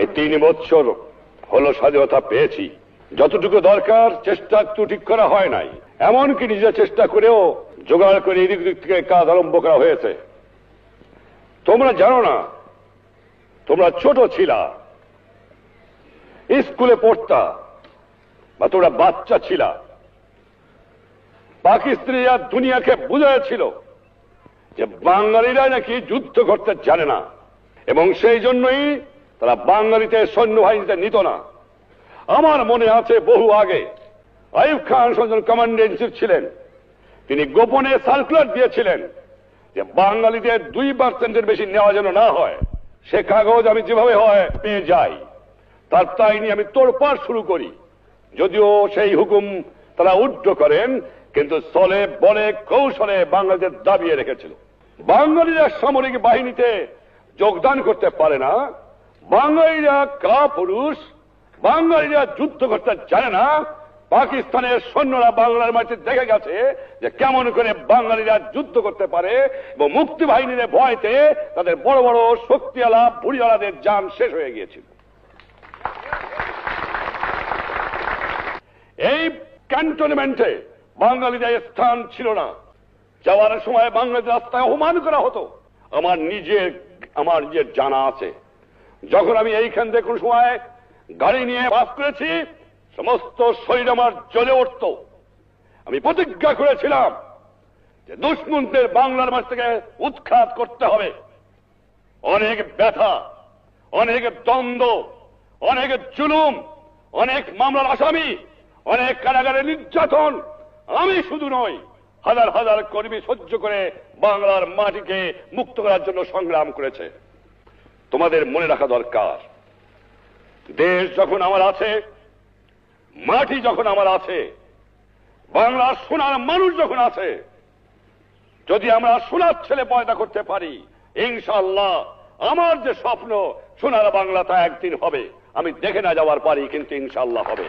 এই 3 বছর হলো স্বাধীনতা পেয়েছি, যতটুকু দরকার চেষ্টা একটু ঠিক করা হয় নাই, এমনকি নিজের চেষ্টা করেও জোগাড় করে এদিক দিক থেকে কাজ আরম্ভ করা হয়েছে। তোমরা জানো না, তোমরা ছোট ছিলা, স্কুলে পড়তা, বা তোমরা বাচ্চা ছিলা, পাকিস্তানিরা দুনিয়াকে বুঝাইছিল যে বাঙালিরা নাকি যুদ্ধ করতে জানে না, এবং সেই জন্যই তারা বাঙালিতে সৈন্যবাহিনীতে নিত না। আমার মনে আছে বহু আগে আইয়ুব খান যখন কমান্ডার ইন চিফ ছিলেন, তিনি গোপনে সার্কুলার দিয়েছিলেন যে বাঙালিদের 2% বেশি নেওয়া যেন না হয়। সে কাগজ আমি যেভাবে হয় পেয়ে যাই, তার তাই নিয়ে আমি তোড়পাড় শুরু করি। যদিও সেই হুকুম তারা উদ্ধ করেন, কিন্তু চলে বলে কৌশলে বাঙালিদের দাবিয়ে রেখেছিল। বাঙালিরা সামরিক বাহিনীতে যোগদান করতে পারে না, বাঙালিরা কাপুরুষ, বাঙালিরা যুদ্ধ করতে জানে না। পাকিস্তানের সৈন্যরা বাংলার মাটিতে দেখে গেছে যে কেমন করে বাঙালিরা যুদ্ধ করতে পারে, এবং মুক্তি বাহিনীর ভয়তে তাদের বড় বড় শক্তিওয়ালা বুড়িওয়ালাদের জান শেষ হয়ে গিয়েছিল। এই ক্যান্টনমেন্টে বাঙালিদের স্থান ছিল না। যাওয়ার সময় বাঙালিদের রাস্তায় অপমান করা হতো। আমার নিজের জানা আছে, যখন আমি এইখান থেকে কোন সময় গাড়ি নিয়ে বাস করেছি, সমস্ত শরীর আমার জ্বলে উঠত। আমি প্রতিজ্ঞা করেছিলাম যে দুশ্মনদের বাংলার মাঝ থেকে উৎখাত করতে হবে। অনেক ব্যথা, অনেক দ্বন্দ্ব, অনেক জুলুম, অনেক মামলার আসামি, অনেক কারাগারে নির্যাতন আমি শুধু নয়, হাজার হাজার কর্মী সহ্য করে বাংলার মাটিকে মুক্ত করার জন্য সংগ্রাম করেছে। তোমাদের মনে রাখা দরকার, দেশ যখন আমার আছে, মাটি যখন আমার আছে, বাংলার সোনার মানুষ যখন আছে, যদি আমরা সোনার ছেলে পয়দা করতে পারি, ইনশাআল্লাহ আমার যে স্বপ্ন সোনার বাংলা তা একদিন হবে। আমি দেখে না যাওয়ার পারি, কিন্তু ইনশাআল্লাহ হবে।